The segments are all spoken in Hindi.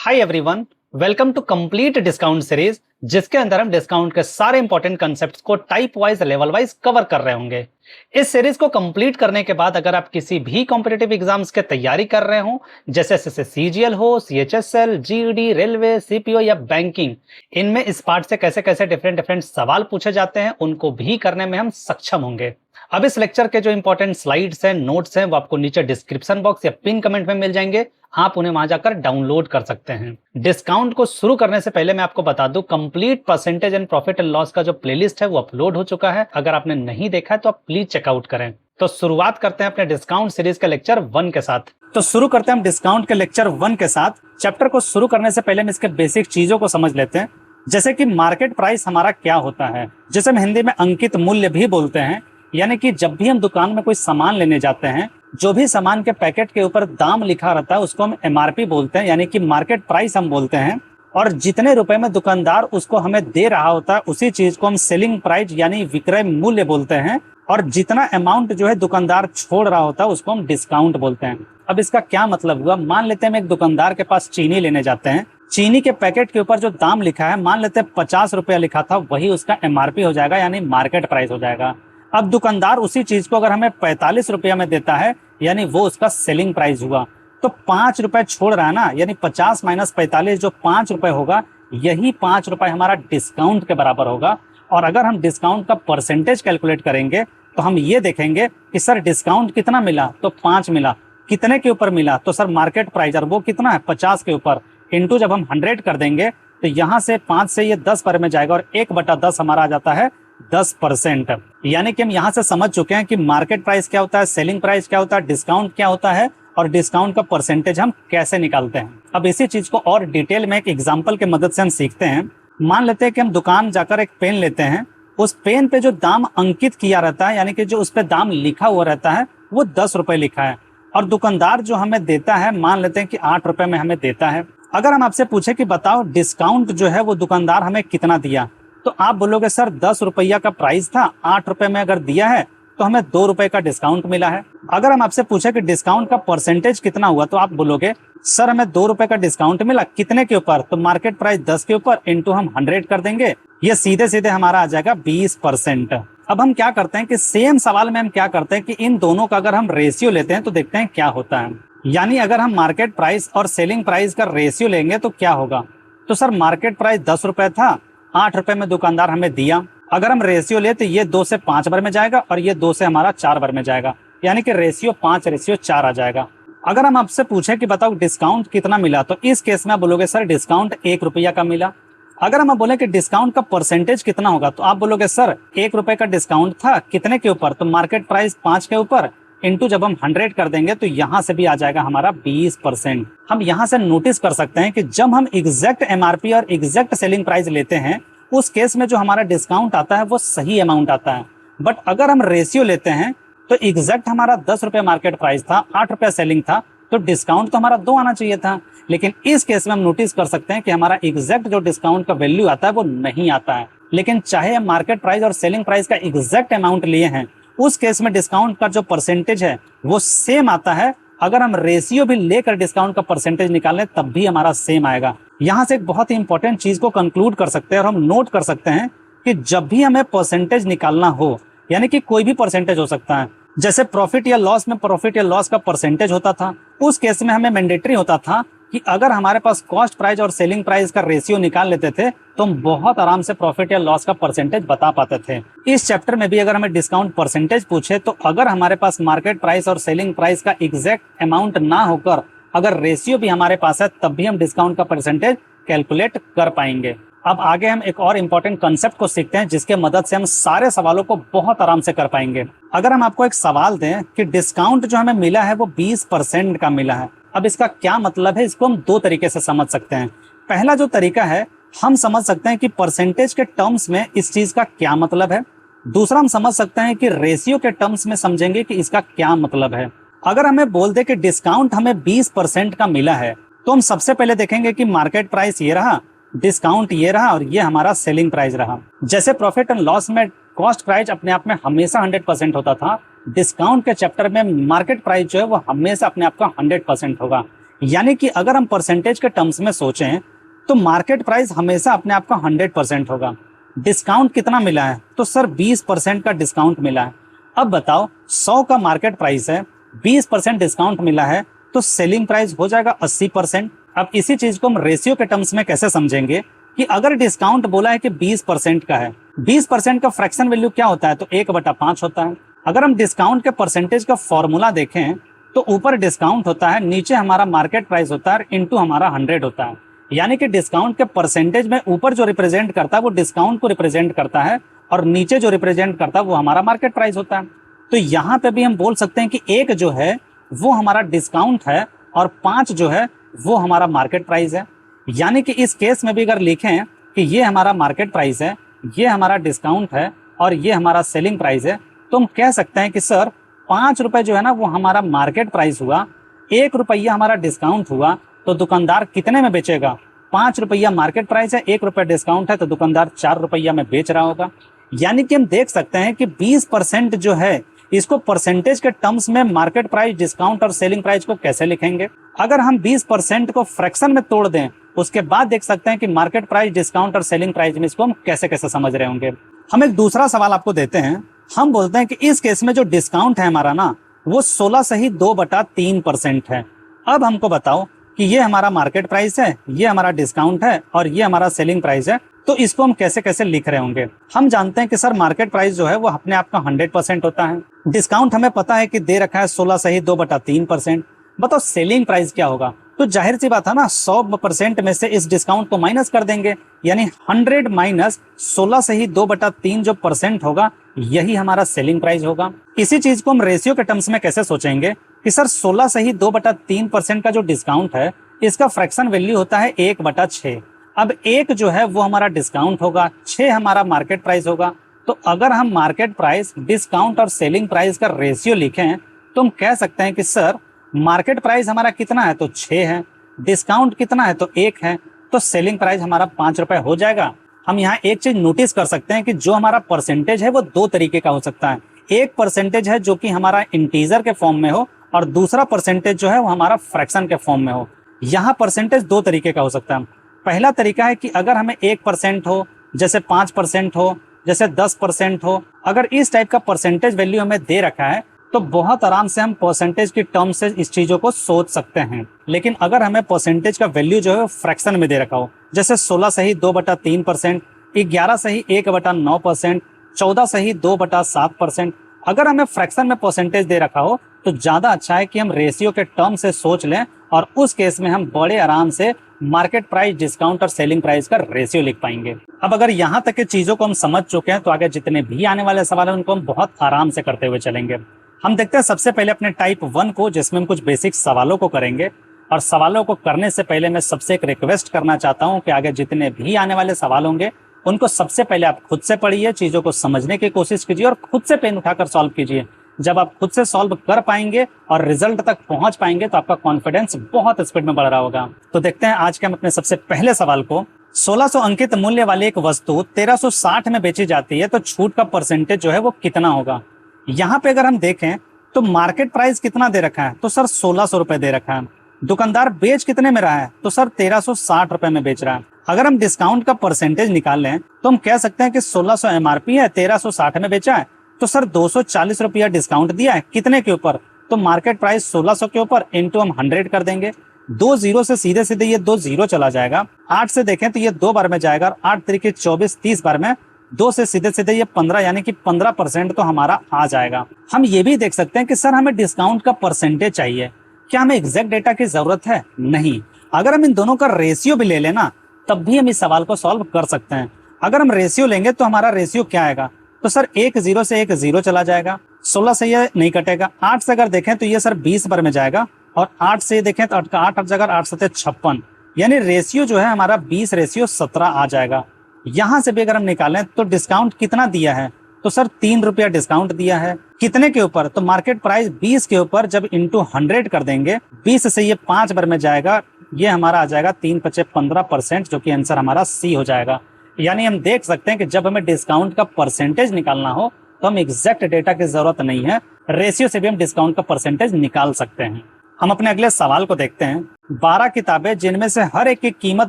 Hi everyone, welcome to complete discount series, जिसके अंदर हम डिस्काउंट के सारे इंपॉर्टेंट कॉन्सेप्ट्स को type wise level wise cover कर रहे होंगे। इस सीरीज को कंप्लीट करने के बाद अगर आप किसी भी कॉम्पिटिटिव एग्जाम्स के तैयारी कर रहे हो, जैसे सीजीएल हो, सीएचएसएल, जीईडी, रेलवे, सीपीओ या बैंकिंग, इनमें इस पार्ट से कैसे कैसे डिफरेंट सवाल पूछे जाते हैं उनको भी करने में हम सक्षम होंगे। अब इस लेक्चर के जो इंपॉर्टेंट स्लाइड्स हैं, नोट्स हैं, वो आपको नीचे डिस्क्रिप्शन बॉक्स या पिन कमेंट में मिल जाएंगे। आप उन्हें वहां जाकर डाउनलोड कर सकते हैं। डिस्काउंट को शुरू करने से पहले मैं आपको बता दूं, complete percentage and profit and loss का जो प्लेलिस्ट है वो अपलोड हो चुका है। अगर आपने नहीं देखा है तो आप प्लीज चेकआउट करें। तो शुरुआत करते हैं अपने डिस्काउंट सीरीज के लेक्चर 1 के साथ। तो शुरू करते हैं हम डिस्काउंट के लेक्चर 1 के साथ। चैप्टर को शुरू करने से पहले हम इसके बेसिक चीजों को समझ लेते हैं, जैसे कि मार्केट प्राइस हमारा क्या होता है, जिसे हम हिंदी में अंकित मूल्य भी बोलते हैं। यानी कि जब भी हम दुकान में कोई सामान लेने जाते हैं, जो भी सामान के पैकेट के ऊपर दाम लिखा रहता है उसको हम एमआरपी बोलते हैं, यानी कि मार्केट प्राइस हम बोलते हैं। और जितने रुपए में दुकानदार उसको हमें दे रहा होता है उसी चीज को हम सेलिंग प्राइस यानी विक्रय मूल्य बोलते हैं। और जितना अमाउंट जो है दुकानदार छोड़ रहा होता है उसको हम डिस्काउंट बोलते हैं। अब इसका क्या मतलब हुआ, मान लेते हैं हम एक दुकानदार के पास चीनी लेने जाते हैं। चीनी के पैकेट के ऊपर जो दाम लिखा है, मान लेते हैं 50 रुपया लिखा था, वही उसका एमआरपी हो जाएगा, यानी मार्केट प्राइस हो जाएगा। अब दुकानदार उसी चीज को अगर हमें 45 रुपया में देता है, यानी वो उसका सेलिंग प्राइस हुआ। तो 5 रुपए छोड़ रहा है ना, यानी 50 माइनस 45 जो 5 रुपए होगा, यही 5 रुपए हमारा डिस्काउंट के बराबर होगा। और अगर हम डिस्काउंट का परसेंटेज कैलकुलेट करेंगे तो हम ये देखेंगे कि सर डिस्काउंट कितना मिला, तो 5 मिला। कितने के ऊपर मिला, तो सर मार्केट प्राइस, और वो कितना है 50 के ऊपर, इंटू जब हम 100 कर देंगे तो यहाँ से 5 से ये 10 पर में जाएगा और 1/10 हमारा आ जाता है 10%। यानी कि हम यहाँ से समझ चुके हैं कि मार्केट प्राइस क्या होता है, सेलिंग प्राइस क्या होता है, डिस्काउंट क्या होता है और डिस्काउंट का परसेंटेज हम कैसे निकालते हैं। अब इसी चीज को और डिटेल में एक एग्जांपल के मदद से हम सीखते हैं। मान लेते हैं कि हम दुकान जाकर एक पेन लेते हैं, उस पेन पे जो दाम अंकित किया रहता है, यानी कि जो उस पे दाम लिखा हुआ रहता है, वो 10 रुपए लिखा है। और दुकानदार जो हमें देता है, मान लेते हैं कि 8 रुपए में हमें देता है। अगर हम आपसे पूछे कि बताओ डिस्काउंट जो है वो दुकानदार हमें कितना दिया, तो आप बोलोगे सर 10 रुपया का प्राइस था, 8 रुपए में अगर दिया है तो हमें 2 रुपए का डिस्काउंट मिला है। अगर हम आपसे पूछे कि डिस्काउंट का परसेंटेज कितना हुआ, तो आप बोलोगे सर हमें 2 रुपए का डिस्काउंट मिला, कितने के ऊपर, तो मार्केट प्राइस 10 के ऊपर, इंटू हम 100 कर देंगे, ये सीधे सीधे हमारा आ जाएगा 20%। अब हम क्या करते हैं कि सेम सवाल में हम क्या करते हैं कि इन दोनों का अगर हम रेशियो लेते हैं तो देखते हैं क्या होता है। यानी अगर हम मार्केट प्राइस और सेलिंग प्राइस का रेशियो लेंगे तो क्या होगा, तो सर मार्केट प्राइस 10 रुपए था, 8 रुपए में दुकानदार हमें दिया। अगर हम रेशियो ले तो ये 2 से 5 बार में जाएगा और ये 2 से हमारा 4 बार में जाएगा, यानी कि रेशियो 5:4 आ जाएगा। अगर हम आपसे पूछे कि बताओ डिस्काउंट कितना मिला, तो इस केस में आप बोलोगे सर डिस्काउंट 1 रुपया का मिला। अगर हम बोले कि डिस्काउंट का परसेंटेज कितना होगा, तो आप बोलोगे सर 1 रुपए का डिस्काउंट था, कितने के ऊपर, तो मार्केट प्राइस 5 के ऊपर, इंटू जब हम 100 कर देंगे तो यहाँ से भी आ जाएगा हमारा 20%। हम यहाँ से नोटिस कर सकते हैं कि जब हम एग्जैक्ट एमआरपी और एग्जैक्ट सेलिंग प्राइस लेते हैं, उस केस में जो हमारा डिस्काउंट आता है वो सही अमाउंट आता है। बट अगर हम रेशियो लेते हैं तो एग्जैक्ट हमारा 10 रुपये मार्केट प्राइस था, 8 रुपया सेलिंग था, तो डिस्काउंट तो हमारा 2 आना चाहिए था। लेकिन इस केस में हम नोटिस कर सकते हैं कि हमारा एग्जैक्ट जो डिस्काउंट का वैल्यू आता है वो नहीं आता है। लेकिन चाहे हम मार्केट प्राइस और सेलिंग प्राइस का एग्जैक्ट अमाउंट लिए हैं, उस केस में डिस्काउंट का जो परसेंटेज है वो सेम आता है। अगर हम रेशियो भी लेकर डिस्काउंट का परसेंटेज निकालें तब भी हमारा सेम आएगा। यहाँ से एक बहुत ही इंपॉर्टेंट चीज को कंक्लूड कर सकते हैं और हम नोट कर सकते हैं कि जब भी हमें परसेंटेज निकालना हो, यानी कि कोई भी परसेंटेज हो सकता है, जैसे प्रॉफिट या लॉस में प्रॉफिट या लॉस का परसेंटेज होता था, उस केस में हमें मैंडेटरी होता था कि अगर हमारे पास कॉस्ट प्राइस और सेलिंग प्राइस का रेशियो निकाल लेते थे तो हम बहुत आराम से प्रॉफिट या लॉस का परसेंटेज बता पाते थे। इस चैप्टर में भी अगर हमें डिस्काउंट परसेंटेज पूछे तो अगर हमारे पास मार्केट प्राइस और सेलिंग प्राइस का एग्जैक्ट अमाउंट ना होकर अगर रेशियो भी हमारे पास है, तब भी हम डिस्काउंट का परसेंटेज कैलकुलेट कर पाएंगे। अब आगे हम एक और इम्पोर्टेंट कंसेप्ट को सीखते हैं, जिसके मदद से हम सारे सवालों को बहुत आराम से कर पाएंगे। अगर हम आपको एक सवाल दें कि डिस्काउंट जो हमें मिला है वो 20% का मिला है, अब इसका क्या मतलब है, इसको हम 2 तरीके से समझ सकते हैं। पहला जो तरीका है, हम समझ सकते हैं कि परसेंटेज के टर्म्स में इस चीज का क्या मतलब है। दूसरा हम समझ सकते हैं कि रेशियो के टर्म्स में समझेंगे कि इसका क्या मतलब है। अगर हमें बोल दे कि डिस्काउंट हमें 20% का मिला है, तो हम सबसे पहले देखेंगे कि मार्केट प्राइस ये रहा, डिस्काउंट ये रहा और ये हमारा सेलिंग प्राइस रहा। जैसे प्रॉफिट एंड लॉस में कॉस्ट प्राइस अपने आप में हमेशा 100% होता था, डिस्काउंट के चैप्टर में मार्केट प्राइस जो है वो हमेशा अपने आप का 100% होगा। यानी कि अगर हम परसेंटेज के टर्म्स में सोचें तो मार्केट प्राइस हमेशा अपने आप का 100% होगा। डिस्काउंट कितना मिला है? तो सर 20% का डिस्काउंट मिला है। अब बताओ 100 का मार्केट प्राइस है, 20% डिस्काउंट मिला है तो सेलिंग प्राइस हो जाएगा 80%। अब इसी चीज को हम रेशियो के टर्म्स में कैसे समझेंगे कि अगर डिस्काउंट बोला है कि 20% का है, 20% का फ्रैक्शन वैल्यू क्या होता है? तो 1/5 होता है। अगर हम डिस्काउंट के परसेंटेज का फॉर्मूला देखें तो ऊपर डिस्काउंट होता है, नीचे हमारा मार्केट प्राइस होता है, इंटू हमारा 100 होता है। यानी कि डिस्काउंट के परसेंटेज में ऊपर जो रिप्रेजेंट करता है वो डिस्काउंट को रिप्रेजेंट करता है और नीचे जो रिप्रेजेंट करता है वो हमारा मार्केट प्राइस होता है। तो यहाँ पे भी हम बोल सकते हैं कि 1 जो है वो हमारा डिस्काउंट है और 5 जो है वो हमारा मार्केट प्राइस है। यानी कि इस केस में भी अगर लिखें कि ये हमारा मार्केट प्राइस है, ये हमारा डिस्काउंट है और ये हमारा सेलिंग प्राइस है, तो हम कह सकते हैं कि सर 5 रुपए जो है ना वो हमारा मार्केट प्राइस हुआ, 1 रुपया हमारा डिस्काउंट हुआ, तो दुकानदार कितने में बेचेगा? 5 रुपया मार्केट प्राइस है, 1 रुपया डिस्काउंट है, तो दुकानदार 4 रुपया में बेच रहा होगा। यानी कि हम देख सकते हैं कि 20% जो है इसको परसेंटेज के टर्म्स में मार्केट प्राइस, डिस्काउंट और सेलिंग प्राइस को कैसे लिखेंगे। अगर हम 20% को फ्रैक्शन में तोड़ दें उसके बाद देख सकते हैं कि मार्केट प्राइस, डिस्काउंट और सेलिंग प्राइस में इसको हम कैसे कैसे समझ रहे होंगे। हम एक दूसरा सवाल आपको देते हैं। हम बोलते हैं कि इस केस में जो डिस्काउंट है हमारा ना वो 16 सही 2/3% है। अब हमको बताओ कि ये हमारा मार्केट प्राइस है, ये हमारा डिस्काउंट है और ये हमारा सेलिंग प्राइस है, तो इसको हम कैसे कैसे लिख रहे होंगे। हम जानते हैं कि सर मार्केट प्राइस जो है वो अपने आप का 100% होता है। डिस्काउंट हमें पता है कि दे रखा है 16 सही 2/3%। बताओ सेलिंग प्राइस क्या होगा? तो जाहिर सी बात है ना, 100% में से इस डिस्काउंट को माइनस कर देंगे, यानी 100 माइनस 16 सही 2/3 जो परसेंट होगा यही हमारा सेलिंग प्राइस होगा। इसी चीज को हम रेशियो के टर्म्स में कैसे सोचेंगे कि सर 16 सही 2/3% का जो डिस्काउंट है इसका फ्रैक्शन वैल्यू होता है 1/6। अब 1 जो है वो हमारा डिस्काउंट होगा, 6 हमारा मार्केट प्राइस होगा। तो अगर हम मार्केट प्राइस, डिस्काउंट और सेलिंग प्राइस का रेशियो लिखें तो हम कह सकते हैं कि सर मार्केट प्राइस हमारा कितना है? तो 6 है। डिस्काउंट कितना है? तो 1 है। तो सेलिंग प्राइस हमारा 5 रुपए हो जाएगा। हम यहाँ एक चीज नोटिस कर सकते हैं कि जो हमारा परसेंटेज है वो 2 तरीके का हो सकता है। एक परसेंटेज है जो कि हमारा इंटीजर के फॉर्म में हो और दूसरा परसेंटेज जो है वो हमारा फ्रैक्शन के फॉर्म में हो। यहाँ परसेंटेज 2 तरीके का हो सकता है। पहला तरीका है कि अगर हमें 1% हो, जैसे 5% हो, जैसे 10% हो, अगर इस टाइप का परसेंटेज वैल्यू हमें दे रखा है तो बहुत आराम से हम परसेंटेज की टर्म से इस चीजों को सोच सकते हैं। लेकिन अगर हमें परसेंटेज का वैल्यू जो है फ्रैक्शन में दे रखा हो, जैसे 16 सही 2/3%, 11 सही 1/9%, 14 सही 2/7%, अगर हमें फ्रैक्शन में परसेंटेज दे रखा हो तो ज्यादा अच्छा है कि हम रेशियो के टर्म से सोच लें और उस केस में हम बड़े आराम से मार्केट प्राइस, डिस्काउंट और सेलिंग प्राइस का रेशियो लिख पाएंगे। अब अगर यहाँ तक की चीजों को हम समझ चुके हैं तो आगे जितने भी आने वाले सवाल हैं उनको हम बहुत आराम से करते हुए चलेंगे। हम देखते हैं सबसे पहले अपने टाइप 1 को, जिसमें हम कुछ बेसिक सवालों को करेंगे। और सवालों को करने से पहले मैं सबसे एक रिक्वेस्ट करना चाहता हूं कि आगे जितने भी आने वाले सवाल होंगे उनको सबसे पहले आप खुद से पढ़िए, चीजों को समझने की कोशिश कीजिए और खुद से पेन उठाकर सॉल्व कीजिए। जब आप खुद से सॉल्व कर पाएंगे और रिजल्ट तक पहुंच पाएंगे तो आपका कॉन्फिडेंस बहुत स्पीड में बढ़ रहा होगा। तो देखते हैं आज के हम अपने सबसे पहले सवाल को। 1600 अंकित मूल्य वाली एक वस्तु 1360 में बेची जाती है तो छूट का परसेंटेज जो है वो कितना होगा। यहाँ पे अगर हम देखें तो मार्केट प्राइस कितना दे रखा है? तो सर 1600 रुपए दे रखा है। दुकानदार बेच कितने में रहा है? तो सर 1360 रुपए में बेच रहा है। अगर हम डिस्काउंट का परसेंटेज निकाल लें तो हम कह सकते हैं कि 1600 एमआरपी है, 1360 में बेचा है, तो सर 240 रुपया डिस्काउंट दिया है। कितने के ऊपर? तो मार्केट प्राइस 1600 के ऊपर इंटू हम 100 कर देंगे। 2 जीरो से सीधे सीधे ये 2 जीरो चला जाएगा। 8 से देखें तो ये 2 बार में जाएगा, 8 तरीके 24, 30 बार में 2 से सीधे सीधे ये 15, यानी कि 15% तो हमारा आ जाएगा। हम ये भी देख सकते हैं कि सर हमें डिस्काउंट का परसेंटेज चाहिए। क्या हमें एग्जैक्ट डेटा की जरूरत है? नहीं। अगर हम इन दोनों का रेशियो भी ले लेना तब भी हम इस सवाल को सॉल्व कर सकते हैं। अगर हम रेशियो लेंगे तो हमारा रेशियो क्या आएगा? तो सर 1 जीरो से 1 जीरो चला जाएगा, 16 से ये नहीं कटेगा। 8 से अगर देखें तो ये सर 20 बार में जाएगा और 8 से देखें तो 8 हट जाएगा, 8 7 56, यानी रेशियो जो है हमारा 20:17 आ जाएगा। यहां से भी अगर हम निकालें तो डिस्काउंट कितना दिया है? तो सर 3 रुपया डिस्काउंट दिया है। कितने के ऊपर? तो मार्केट प्राइस 20 के ऊपर जब इंटू 100 कर देंगे, 20 से ये 5 बार में जाएगा, ये हमारा आ जाएगा 3 5 15%, जो कि आंसर हमारा सी हो जाएगा। यानी हम देख सकते हैं कि जब हमें डिस्काउंट का परसेंटेज निकालना हो तो हम एग्जैक्ट डेटा की जरूरत नहीं है, रेशियो से भी हम डिस्काउंट का परसेंटेज निकाल सकते हैं। हम अपने अगले सवाल को देखते हैं। 12 किताबें जिनमें से हर एक की कीमत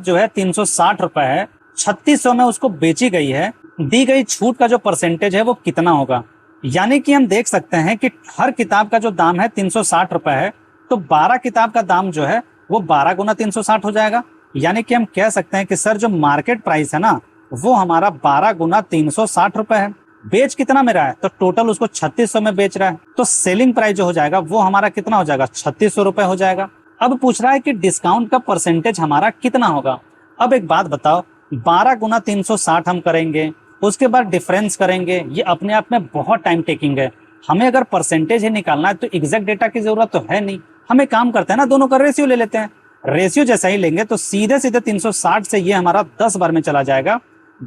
जो है 360 रुपए है, 3600 में उसको बेची गई है, दी गई छूट का जो परसेंटेज है वो कितना होगा। यानी कि हम देख सकते हैं कि हर किताब का जो दाम है 360 रुपए है, तो 12 किताब का दाम जो है वो 12 गुना 360 हो जाएगा। यानी कि हम कह सकते हैं कि सर जो मार्केट प्राइस है ना वो हमारा 12 गुना 360 रुपए है। बेच कितना में रहा है, तो टोटल उसको 3600 में बेच रहा है, तो सेलिंग प्राइस जो हो जाएगा वो हमारा कितना हो जाएगा, 3600 रुपए हो जाएगा। अब पूछ रहा है कि डिस्काउंट का परसेंटेज हमारा कितना होगा। अब एक बात बताओ, 12 गुना 360 हम करेंगे, उसके बाद डिफरेंस करेंगे, ये अपने आप में बहुत टाइम टेकिंग है। हमें अगर परसेंटेज ही निकालना है तो एग्जैक्ट डेटा की जरूरत तो है नहीं। हम एक काम करते हैं ना, दोनों का रेशियो ले लेते हैं। रेशियो जैसा ही लेंगे तो सीधे सीधे 360 से ये हमारा 10 बार में चला जाएगा,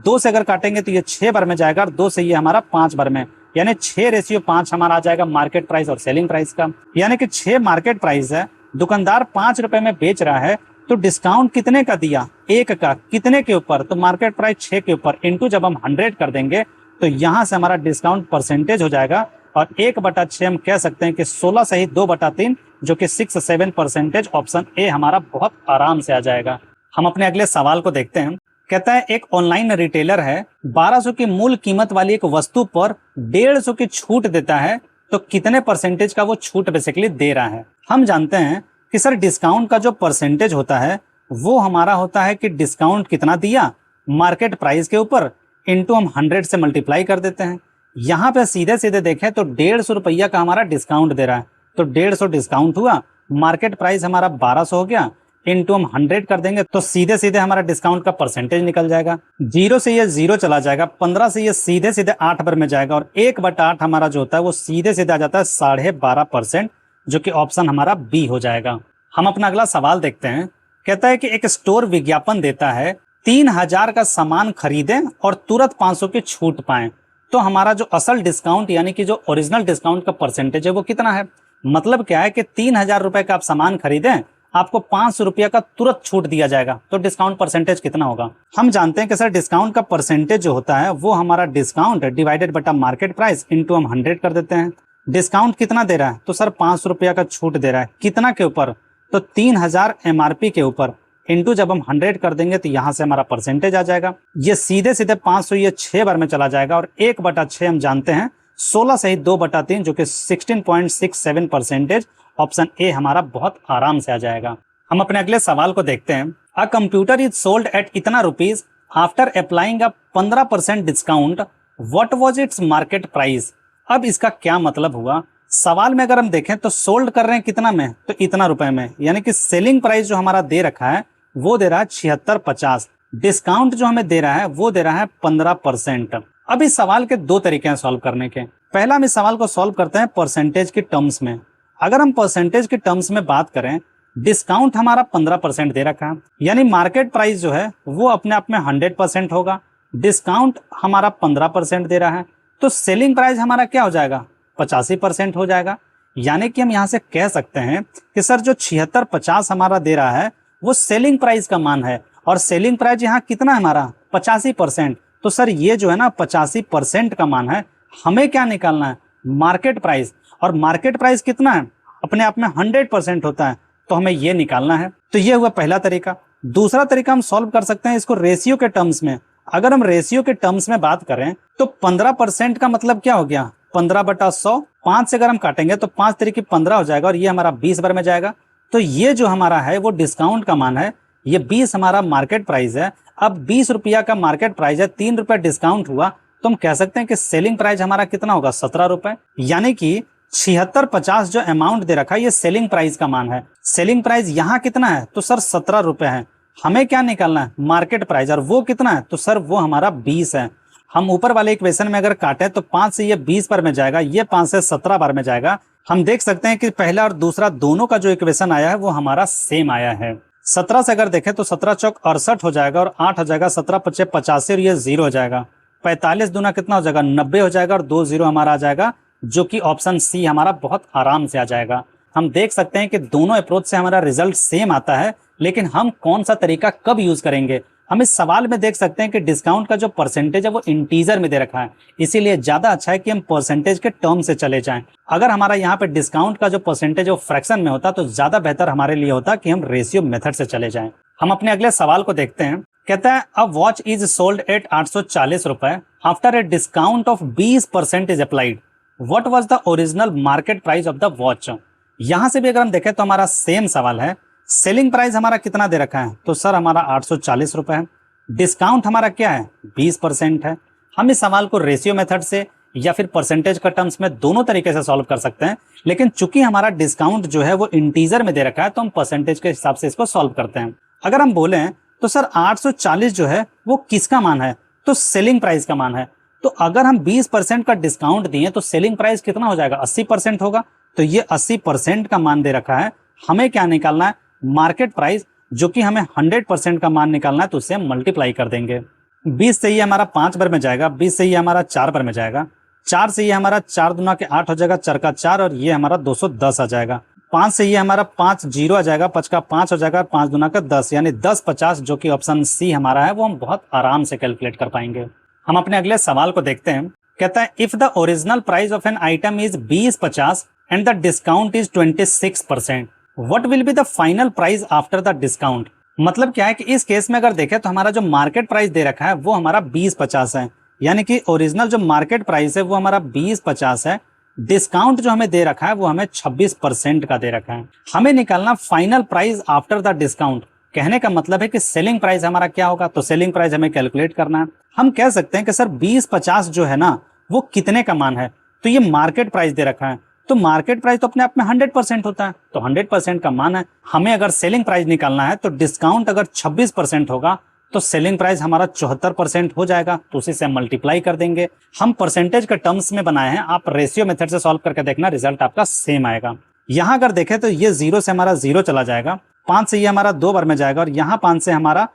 2 से अगर काटेंगे तो ये 6 बार में जाएगा, और 2 से ये हमारा 5 बार में, यानी 6:5 हमारा आ जाएगा मार्केट प्राइस और सेलिंग प्राइस का। यानी कि 6 मार्केट प्राइस है, दुकानदार 5 रुपए में बेच रहा है, तो डिस्काउंट कितने का दिया, 1 का, कितने के ऊपर, तो मार्केट प्राइस 6 के ऊपर, इंटू जब हम 100 कर देंगे तो यहाँ से हमारा डिस्काउंट परसेंटेज हो जाएगा, और 1/6 हम कह सकते हैं कि 16 सही 2/3, जो कि 6-7%। ऑप्शन ए हमारा बहुत आराम से आ जाएगा। हम अपने अगले सवाल को देखते हैं। कहता है एक ऑनलाइन रिटेलर है, 1200 की मूल कीमत वाली एक वस्तु पर 150 की छूट देता है, तो कितने परसेंटेज का वो छूट बेसिकली दे रहा है। हम जानते हैं कि सर डिस्काउंट का जो परसेंटेज होता है वो हमारा होता है कि डिस्काउंट कितना दिया मार्केट प्राइस के ऊपर, इंटू हम 100 से मल्टीप्लाई कर देते हैं। यहाँ पे सीधे सीधे देखें तो 150 रुपया का हमारा डिस्काउंट दे रहा है, तो 150 डिस्काउंट हुआ, मार्केट प्राइस हमारा 1200 हो गया, इंटू हम 100 कर देंगे तो सीधे सीधे हमारा डिस्काउंट का परसेंटेज निकल जाएगा। 0 से ये 0 चला जाएगा, 15 से ये सीधे सीधे 8 बार में जाएगा, और 1/8 हमारा जो होता है वो सीधे सीधे आ जाता है 12.5%, जो कि ऑप्शन हमारा बी हो जाएगा। हम अपना अगला सवाल देखते हैं। कहता है कि एक स्टोर विज्ञापन देता है 3000 का सामान खरीदें और तुरंत 500 की छूट पाएं, तो हमारा जो असल डिस्काउंट यानी कि जो ओरिजिनल डिस्काउंट का परसेंटेज है वो कितना है। मतलब क्या है कि 3000 रुपए का आप सामान खरीदें, आपको 500 रुपया का तुरंत छूट दिया जाएगा, तो डिस्काउंट परसेंटेज कितना होगा। हम जानते हैं कि सर डिस्काउंट का परसेंटेज जो होता है वो हमारा डिस्काउंट डिवाइडेड बटा मार्केट प्राइस इंटू हम 100 कर देते हैं। डिस्काउंट कितना दे रहा है, तो सर 500 रुपया का छूट दे रहा है, कितना के ऊपर, तो 3000 MRP के ऊपर, इंटू जब हम 100 कर देंगे तो यहाँ से हमारा परसेंटेज आ जाएगा। ये सीधे सीधे 500 ये 6 बार में चला जाएगा, और 1/6 हम जानते हैं 16 सही 2/3, जो कि 16.67%। ऑप्शन ए हमारा बहुत आराम से आ जाएगा। हम अपने अगले सवाल को देखते हैं। A computer is sold at इतना rupees after applying a 15% discount, what was its market price. अब इसका क्या मतलब हुआ। सवाल में अगर हम देखें तो सोल्ड कर रहे हैं कितना में, तो इतना रुपए में, यानी कि सेलिंग प्राइस जो हमारा दे रखा है वो दे रहा है 76.50, डिस्काउंट जो हमें दे रहा है वो दे रहा है 15%। अब इस सवाल के 2 तरीके हैं सॉल्व करने के। पहला हम इस सवाल को सॉल्व करते हैं परसेंटेज के टर्म्स में। अगर हम परसेंटेज के टर्म्स में बात करें, डिस्काउंट हमारा 15% दे रखा है, यानी मार्केट प्राइस जो है वो अपने आप में 100% होगा, डिस्काउंट हमारा 15% दे रहा है, तो सेलिंग प्राइस हमारा क्या हो जाएगा, 85% हो जाएगा। यानी कि हम यहाँ से कह सकते हैं कि सर जो 76.50 हमारा दे रहा है वो सेलिंग प्राइस का मान है, और सेलिंग प्राइस यहाँ कितना है हमारा 85%, तो सर ये जो है ना 85% का मान है। हमें क्या निकालना है, मार्केट प्राइस, और मार्केट प्राइस कितना है, अपने आप में 100% होता है, तो हमें ये निकालना है। तो ये हुआ पहला तरीका। दूसरा तरीका हम सॉल्व कर सकते हैं इसको रेशियो के टर्म्स में। अगर हम रेशियो के टर्म्स में बात करें तो 15% का मतलब क्या हो गया, 15/100, 5 से अगर हम काटेंगे तो 5 तरीके 15 हो जाएगा, और ये हमारा 20 बार में जाएगा। तो ये जो हमारा है वो डिस्काउंट का मान है, ये 20 हमारा मार्केट प्राइस है। अब 20 रुपया का मार्केट प्राइस है, 3 रुपए डिस्काउंट हुआ, तो हम कह सकते हैं कि सेलिंग प्राइस हमारा कितना होगा, 17 रुपए। यानी कि 76.50 जो अमाउंट दे रखा है ये सेलिंग प्राइस का मान है। सेलिंग प्राइस यहाँ कितना है, तो सर 17 रुपए है। हमें क्या निकालना है, मार्केट प्राइस, और वो कितना है, तो सर वो हमारा 20 है। हम ऊपर वाले इक्वेशन में अगर काटें तो 5 से ये 20 बार में जाएगा, ये 5 से 17 बार में जाएगा। हम देख सकते हैं कि पहला और दूसरा दोनों का जो इक्वेशन आया है वो हमारा सेम आया है। 17 से अगर देखें तो 17 चौक 68 हो जाएगा, और 8 हो जाएगा, 17 पच्चे 85, और ये 0 हो जाएगा। 45 दूना कितना हो जाएगा, 90 हो जाएगा, और 2 0 हमारा आ जाएगा, जो कि ऑप्शन सी हमारा बहुत आराम से आ जाएगा। हम देख सकते हैं कि दोनों अप्रोच से हमारा रिजल्ट सेम आता है, लेकिन हम कौन सा तरीका कब यूज करेंगे हम इस सवाल में देख सकते हैं कि डिस्काउंट का जो परसेंटेज है वो इंटीजर में दे रखा है, इसीलिए ज्यादा अच्छा है कि हम परसेंटेज के टर्म से चले जाएं। अगर हमारा यहाँ पे डिस्काउंट का जो परसेंटेज वो फ्रैक्शन में होता तो ज्यादा बेहतर हमारे लिए होता कि हम रेशियो मेथड से चले जाएं। हम अपने अगले सवाल को देखते हैं। कहता है a watch is sold eight 840 रुपए after a discount of 20% is applied, what was the original market price of the watch. यहां से भी अगर हम देखें तो हमारा सेम सवाल है। सेलिंग प्राइस हमारा कितना दे रखा है, तो सर हमारा 840 रुपए है। डिस्काउंट हमारा क्या है, 20% है। हम इस सवाल को रेशियो मेथड से या फिर परसेंटेज का टर्म्स में दोनों तरीके से सॉल्व कर सकते हैं, लेकिन चूंकि हमारा डिस्काउंट जो है वो इंटीजर में दे रखा है तो हम परसेंटेज के हिसाब से इसको सॉल्व करते हैं। अगर हम बोलें तो सर 840 जो है वो किसका मान है, तो सेलिंग प्राइस का मान है। तो अगर हम 20% का डिस्काउंट दिए तो सेलिंग प्राइस कितना हो जाएगा, 80% होगा। तो ये 80% का मान दे रखा है। हमें क्या निकालना है, मार्केट प्राइस, जो कि हमें 100% का मान निकालना है, तो उससे हम मल्टीप्लाई कर देंगे। 20 से ये हमारा 5 बार में जाएगा, 20 से ये हमारा 4 बार में जाएगा, 4 से ये हमारा 4 दूना के 8 हो जाएगा, 4 का 4 और ये हमारा 210 आ जाएगा। 5 से ये हमारा 5 जीरो आ जाएगा, 5 का 5 हो जाएगा, 5 दूना का 10 यानी 1050, जो कि ऑप्शन सी हमारा है, वो हम बहुत आराम से कैलकुलेट कर पाएंगे। हम अपने अगले सवाल को देखते हैं। कहता है if the original price of an item is 2050 and the discount is 26%, what will be the final price after the discount. मतलब क्या है कि इस केस में अगर देखें तो हमारा जो मार्केट प्राइस दे रखा है वो हमारा 2050 है, यानी कि ओरिजिनल जो मार्केट प्राइस है वो हमारा 2050 है। डिस्काउंट जो हमें दे रखा है वो हमें 26% का दे रखा है। हमें निकालना final price after the discount. कहने का मतलब है कि सेलिंग प्राइस हमारा क्या होगा, तो सेलिंग प्राइस हमें कैलकुलेट करना है। हम कह सकते हैं कि सर 2050 जो है ना वो कितने का मान है, तो ये मार्केट प्राइस दे रखा है। तो मार्केट प्राइस तो अपने आप में 100% होता है, तो 100% का मान है। हमें अगर सेलिंग प्राइस निकालना है तो डिस्काउंट अगर 26% होगा तो सेलिंग प्राइस हमारा 74% हो जाएगा, तो उसी से हम मल्टीप्लाई कर देंगे। हम परसेंटेज के टर्म्स में बनाए हैं, आप रेशियो मेथड से सॉल्व करके देखना, रिजल्ट आपका सेम आएगा। यहाँ अगर देखें तो ये 0 से हमारा 0 चला जाएगा, 5 से ये हमारा 2 बार में जाएगा और यहाँ 5 से हमारा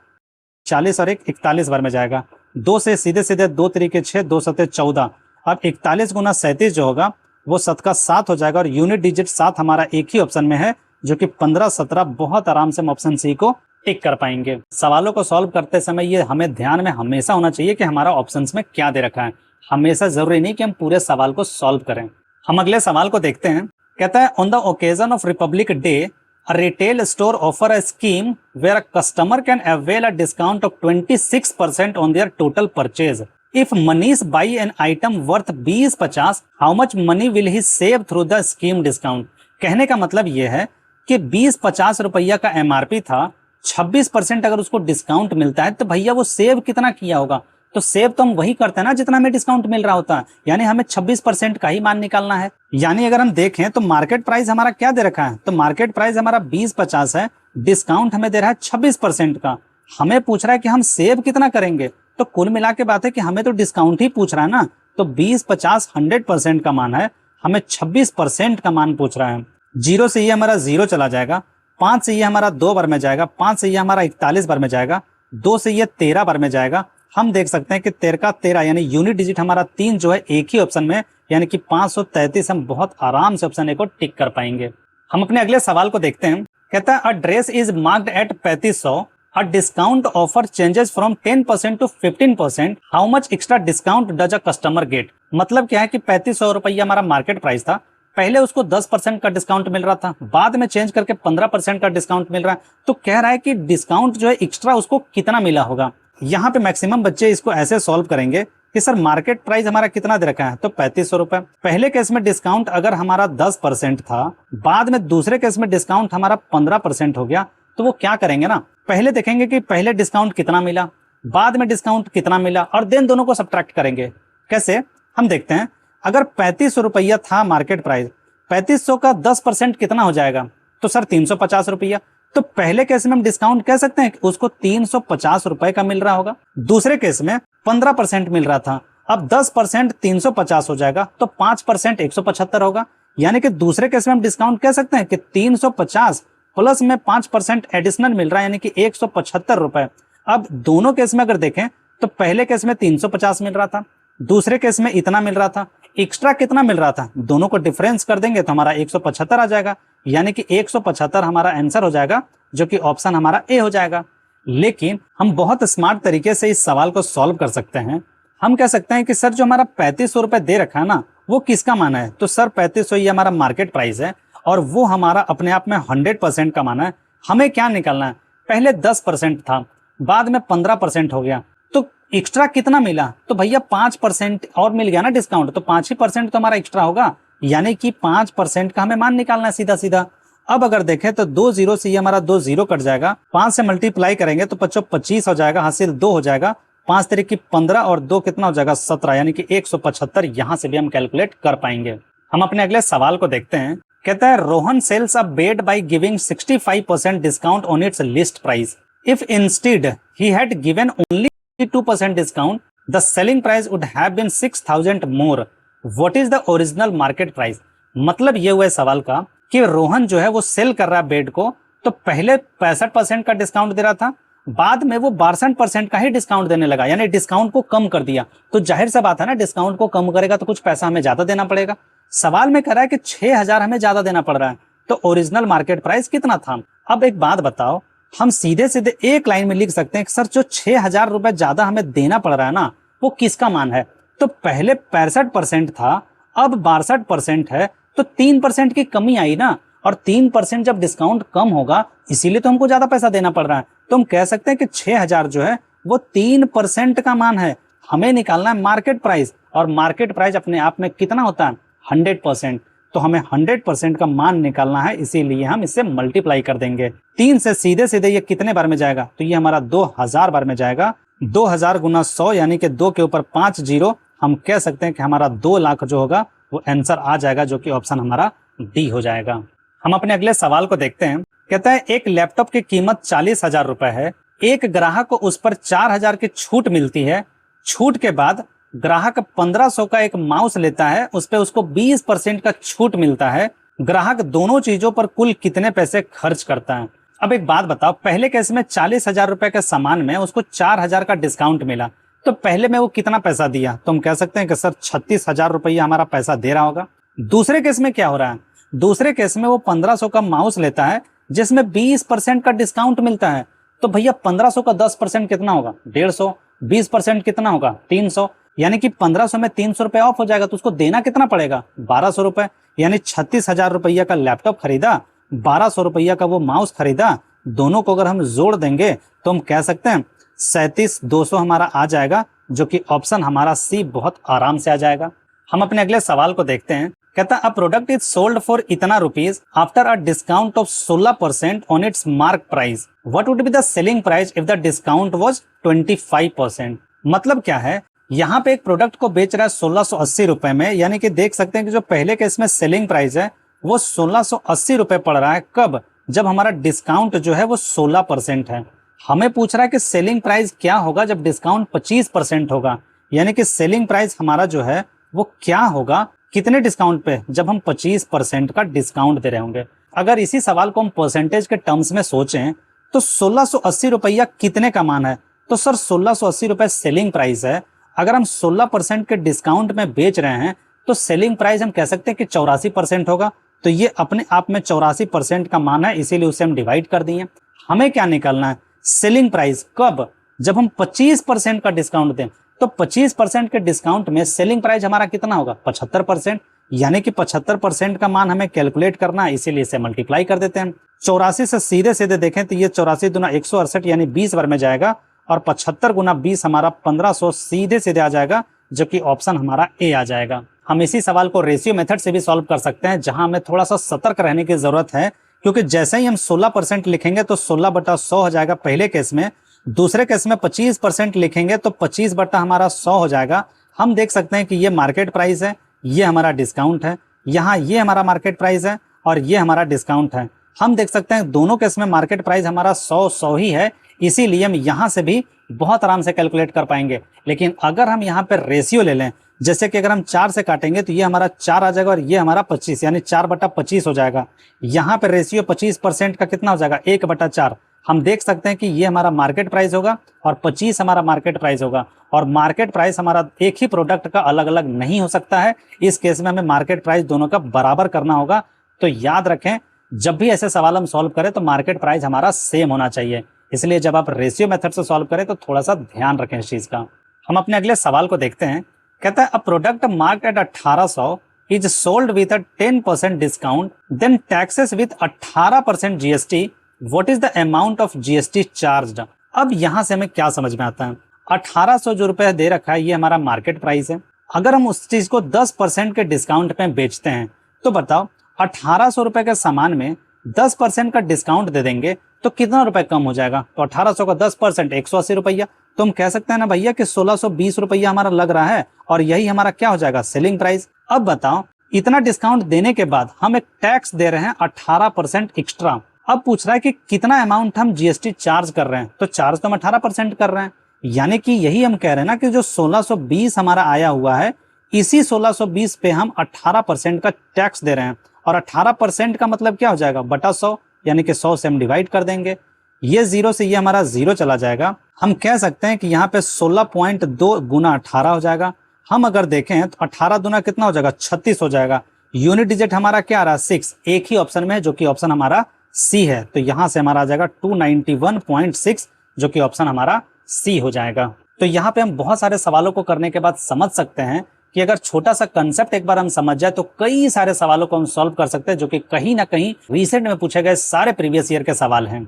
40 और 41 बार में जाएगा। 2 से सीधे सीधे 2 तरीके 6, 2 सते 14। अब 41 गुना 37 जो होगा वो 7 का 7 हो जाएगा और यूनिट डिजिट 7 हमारा एक ही ऑप्शन में है, जो कि 15, 17। बहुत आराम से हम ऑप्शन सी को टिक कर पाएंगे। सवालों को सॉल्व करते समय ये हमें ध्यान में हमेशा होना चाहिए कि हमारा ऑप्शंस में क्या दे रखा है। हमेशा जरूरी नहीं कि हम पूरे सवाल को सॉल्व करें। हम अगले सवाल को देखते हैं। कहता है on the occasion of Republic day a retail store offer a scheme where a customer can avail a discount of 26% on their total purchase. If Manish buy an item worth 2050, how much money will he save through the scheme discount? कहने का मतलब यह है कि 20-50 रुपया का एमआरपी था, 26% अगर उसको डिस्काउंट मिलता है तो भैया वो सेव कितना किया होगा। तो सेव तो हम वही करते हैं ना जितना हमें डिस्काउंट मिल रहा होता है, यानी हमें 26% का ही मान निकालना है। यानी अगर हम देखें तो मार्केट प्राइस हमारा क्या दे रखा है, तो मार्केट प्राइस हमारा 2050 है, डिस्काउंट हमें दे रहा है 26% का। हमें पूछ रहा है कि हम सेव कितना करेंगे, तो कुल मिला के बात है कि हमें तो डिस्काउंट ही पूछ रहा है ना। तो 20-50 100% का मान है, हमें 26% का मान पूछ रहा है। 0 से ये हमारा 0 चला जाएगा, 5 से ये हमारा 2 बार में जाएगा, 5 से ये हमारा 41 बार में जाएगा, 2 से ये 13 बार में जाएगा। हम देख सकते हैं कि 13 का 13 यानी यूनिट डिजिट हमारा 3 जो है एक ही ऑप्शन में, यानी कि 533। हम बहुत आराम से ऑप्शन ए को टिक कर पाएंगे। हम अपने अगले सवाल को देखते हैं। कहता है a dress is marked at 3500, a discount offer changes from 10% to 15%, how much extra discount does a customer get. मतलब क्या है कि 3500 रुपया हमारा मार्केट प्राइस था, पहले उसको 10% का डिस्काउंट मिल रहा था, बाद में चेंज करके 15% का डिस्काउंट मिल रहा है। तो कह रहा है कि डिस्काउंट जो है एक्स्ट्रा उसको कितना मिला होगा। यहाँ पे मैक्सिमम बच्चे इसको ऐसे सॉल्व करेंगे कि सर मार्केट प्राइस हमारा कितना दे रखा है, तो 3500 रुपए। पहले केस में डिस्काउंट अगर हमारा 10% था, बाद में दूसरे केस में डिस्काउंट हमारा 15% हो गया, तो वो क्या करेंगे ना, पहले देखेंगे कि पहले डिस्काउंट कितना मिला, बाद में डिस्काउंट कितना मिला, और देन दोनों को सब्ट्रैक्ट करेंगे। कैसे, हम देखते हैं। अगर 3500 रुपया था मार्केट प्राइस, 3500 का 10% कितना हो जाएगा, तो सर 350 रुपया। तो पहले केस में हम डिस्काउंट कह सकते हैं कि उसको 350 रुपए का मिल रहा होगा। दूसरे केस में 15% मिल रहा था, अब 10% 350 हो जाएगा, तो 5% 175 होगा। यानी कि दूसरे केस में हम डिस्काउंट कह सकते हैं कि 350 प्लस में 5% एडिशनल मिल रहा है, यानी कि 175 रुपए। अब दोनों केस में अगर देखें तो पहले केस में 350 मिल रहा था, दूसरे केस में इतना मिल रहा था, एक्स्ट्रा कितना मिल रहा था, दोनों को डिफरेंस कर देंगे तो हमारा 175 आ जाएगा। यानी कि 175 हमारा आंसर हो जाएगा, जो कि ऑप्शन हमारा ए हो जाएगा। लेकिन हम बहुत स्मार्ट तरीके से इस सवाल को सॉल्व कर सकते हैं। हम कह सकते हैं कि सर जो हमारा 3500 रुपए दे रखा है ना, वो किसका माना है? तो सर 3500 ये हमारा मार्केट प्राइस है और वो हमारा अपने आप में 100% का माना है। हमें क्या निकालना है? पहले 10% था, बाद में 15% हो गया, तो एक्स्ट्रा कितना मिला? तो भैया 5% और मिल गया ना डिस्काउंट, तो 5% तो हमारा एक्स्ट्रा होगा, यानी कि 5% का हमें मान निकालना है सीधा सीधा। अब अगर देखें तो 2 जीरो से ये हमारा 2 जीरो कट जाएगा, 5 से मल्टीप्लाई करेंगे तो 25 हो जाएगा, हासिल 2 हो जाएगा, 5 तरीक की 15 और 2 कितना हो जाएगा? 17, यानी कि 175 यहाँ से भी हम कैलकुलेट कर पाएंगे। हम अपने अगले सवाल को देखते हैं। कहता है Rohan sells a bed by giving 65% discount on its list price. If instead he had given only 2% discount, the selling price would have been 6000 more. What is the original market price? मतलब ये हुआ सवाल का कि रोहन जो है वो सेल कर रहा है बेड को, तो पहले 65% का डिस्काउंट दे रहा था, बाद में वो 62% का ही डिस्काउंट देने लगा, यानी डिस्काउंट को कम कर दिया। तो जाहिर सा बात है ना, डिस्काउंट को कम करेगा तो कुछ पैसा हमें ज्यादा देना पड़ेगा। सवाल में कह रहा है कि 6000 हमें ज्यादा देना पड़ रहा है, तो ओरिजिनल मार्केट प्राइस कितना था? अब एक बात बताओ, हम सीधे सीधे एक लाइन में लिख सकते हैं कि सर जो 6000 रुपए ज्यादा हमें देना पड़ रहा है ना, वो किसका मान है? तो पहले 65% था, अब 62% है, तो 3% की कमी आई ना, और 3% जब डिस्काउंट कम होगा इसीलिए तो हमको ज्यादा पैसा देना पड़ रहा है। तो हम कह सकते हैं कि 6000 जो है वो 3% का मान है। हमें निकालना है मार्केट प्राइस, और मार्केट प्राइस अपने आप में कितना होता है? 100%। तो हमें 100% का मान निकालना है, इसीलिए हम इसे मल्टीप्लाई कर देंगे। 3 से सीधे सीधे ये कितने बार में जाएगा? तो ये हमारा 2000 बार में जाएगा। 2000 गुना 100 यानी कि 2 के ऊपर 5 जीरो, हम कह सकते हैं कि हमारा 2 लाख जो होगा वो आंसर आ जाएगा, जो कि ऑप्शन हमारा डी हो जाएगा। हम अपने अगले सवाल को देखते हैं। कहता है एक लैपटॉप की कीमत 40,000 रुपए है, एक ग्राहक को उस पर 4000 की छूट मिलती है। छूट के बाद ग्राहक 1500 का एक माउस लेता है, उस पर उसको 20% का छूट मिलता है। ग्राहक दोनों चीजों पर कुल कितने पैसे खर्च करता है? अब एक बात बताओ, पहले केस में 40,000 रुपए के सामान में उसको 4000 का डिस्काउंट मिला, तो पहले में वो कितना पैसा दिया? तो हम कह सकते हैं कि सर 36,000 रुपया हमारा पैसा दे रहा होगा। दूसरे केस में क्या हो रहा है? दूसरे केस में वो 1500 का माउस लेता है, जिसमें 20% का डिस्काउंट मिलता है। तो भैया 1500 का 10% कितना होगा? 150। 20% कितना होगा? 300, यानी कि 1500 में 300 रुपए ऑफ हो जाएगा, तो उसको देना कितना पड़ेगा? 1200 रुपए। यानी 36,000 रुपया का लैपटॉप खरीदा, 1200 रुपया का वो माउस खरीदा, दोनों को अगर हम जोड़ देंगे तो हम कह सकते हैं 37,200 हमारा आ जाएगा, जो कि ऑप्शन हमारा सी बहुत आराम से आ जाएगा। हम अपने अगले सवाल को देखते हैं। कहता है a product is sold for इतना rupees after a discount of 16% on its mark price, what would be the selling price if the discount was 25%? मतलब क्या है, यहाँ पे एक प्रोडक्ट को बेच रहा है 1680 रुपए में, यानी कि देख सकते हैं कि जो पहले के इसमें सेलिंग प्राइस है वो 1680 रुपए पड़ रहा है। कब? जब हमारा डिस्काउंट जो है वो 16% है। हमें पूछ रहा है कि सेलिंग प्राइस क्या होगा जब डिस्काउंट 25% होगा, यानी कि सेलिंग प्राइस हमारा जो है वो क्या होगा, कितने डिस्काउंट पे? जब हम 25% का डिस्काउंट दे रहे होंगे। अगर इसी सवाल को हम परसेंटेज के टर्म्स में सोचें तो 1680 रुपया कितने का मान है? तो सर 1680 रुपए सेलिंग प्राइस है। अगर हम 16% के डिस्काउंट में बेच रहे हैं तो सेलिंग प्राइस हम कह सकते हैं कि 84% होगा। तो ये अपने आप में 84% का मान है, इसीलिए उसे हम डिवाइड कर दिए। हमें क्या निकालना है? Selling price. कब? जब हम 25% का डिस्काउंट दें। तो 25% के डिस्काउंट में सेलिंग प्राइस हमारा कितना होगा? 75%, यानी कि 75% का मान हमें कैलकुलेट करना है, इसीलिए इसे मल्टीप्लाई कर देते हैं। 84 से सीधे सीधे देखें तो ये 84 दुना 168 यानी 20 बार में जाएगा, और 75 गुना 20 हमारा 1500 सीधे सीधे आ जाएगा, जो कि ऑप्शन हमारा ए आ जाएगा। हम इसी सवाल को रेशियो मेथड से भी सॉल्व कर सकते हैं, जहां हमें थोड़ा सा सतर्क रहने की जरूरत है, क्योंकि जैसे ही हम 16% लिखेंगे तो 16/100 हो जाएगा पहले केस में। दूसरे केस में 25% लिखेंगे तो 25 बटा हमारा 100 हो जाएगा। हम देख सकते हैं कि ये मार्केट प्राइस है, ये हमारा डिस्काउंट है, यहाँ ये हमारा मार्केट प्राइस है और ये हमारा डिस्काउंट है। हम देख सकते हैं दोनों केस में मार्केट प्राइस हमारा 100 ही है, इसीलिए हम यहाँ से भी बहुत आराम से कैलकुलेट कर पाएंगे। लेकिन अगर हम यहाँ पर रेशियो ले लें, जैसे कि अगर हम 4 से काटेंगे तो ये हमारा 4 आ जाएगा और ये हमारा 25, यानी 4/25 हो जाएगा। यहाँ पे रेशियो 25% का कितना हो जाएगा? 1/4। हम देख सकते हैं कि ये हमारा मार्केट प्राइस होगा और 25 हमारा मार्केट प्राइस होगा, और मार्केट प्राइस हमारा एक ही प्रोडक्ट का अलग अलग नहीं हो सकता है। इस केस में हमें मार्केट प्राइस दोनों का बराबर करना होगा। तो याद रखें, जब भी ऐसे सवाल हम सॉल्व करें तो मार्केट प्राइस हमारा सेम होना चाहिए। इसलिए जब आप रेशियो मेथड से सॉल्व करें तो थोड़ा सा ध्यान रखें इस चीज का। हम अपने अगले सवाल को देखते हैं। कहता है a product marked at 1800 is sold with a 10% discount then taxes with 18% GST, what is the amount of GST charged. अब यहां से हमें क्या समझ में आता है, 1800 जो रुपए दे रखा है ये हमारा मार्केट प्राइस है। अगर हम उस चीज को 10% के डिस्काउंट पे बेचते हैं तो बताओ 1800 रुपए के सामान में 10% का डिस्काउंट दे देंगे तो कितना रुपए कम हो जाएगा। तो 1800 का 10% 180 रुपया। तो हम कह सकते हैं ना भैया कि 1620 रुपया हमारा लग रहा है और यही हमारा क्या हो जाएगा, सेलिंग प्राइस। अब बताओ इतना डिस्काउंट देने के बाद हम एक टैक्स दे रहे हैं 18% एक्स्ट्रा। अब पूछ रहा है कि कितना अमाउंट हम जीएसटी चार्ज कर रहे हैं, तो चार्ज तो हम 18% कर रहे हैं, यानी कि यही हम कह रहे हैं ना कि जो 1620 हमारा आया हुआ है इसी 1620 पे हम 18% का टैक्स दे रहे हैं। और 18% का मतलब क्या हो जाएगा, बटा 100, यानी कि 100 से हम डिवाइड कर देंगे। ये 0 से ये हमारा 0 चला जाएगा। हम कह सकते हैं कि यहाँ पे 16.2 गुना 18 हो जाएगा। हम अगर देखें तो 18 दुना कितना हो जाएगा, 36 हो जाएगा। यूनिट डिजिट हमारा क्या आ रहा है, 6, एक ही ऑप्शन में है जो कि ऑप्शन हमारा सी है। तो यहां से हमारा आ जाएगा 291.6 जो कि ऑप्शन हमारा सी हो जाएगा। तो यहाँ पे हम बहुत सारे सवालों को करने के बाद समझ सकते हैं कि अगर छोटा सा कंसेप्ट एक बार हम समझ जाए तो कई सारे सवालों को हम सॉल्व कर सकते हैं, जो कि कहीं ना कहीं रिसेंट में पूछे गए सारे प्रीवियस ईयर के सवाल हैं।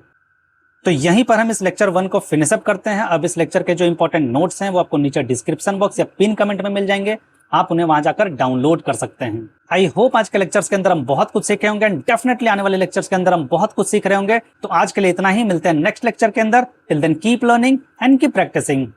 तो यहीं पर हम इस लेक्चर 1 को फिनिश अप करते हैं। अब इस लेक्चर के जो इंपॉर्टेंट नोट्स हैं वो आपको नीचे डिस्क्रिप्शन बॉक्स या पिन कमेंट में मिल जाएंगे, आप उन्हें वहां जाकर डाउनलोड कर सकते हैं। आई होप आज के लेक्चर्स के अंदर हम बहुत कुछ सीखे होंगे एंड डेफिनेटली आने वाले लेक्चर्स के अंदर हम बहुत कुछ सीख रहे होंगे। तो आज के लिए इतना ही, मिलते हैं नेक्स्ट लेक्चर के अंदर। Till then keep learning and keep practising.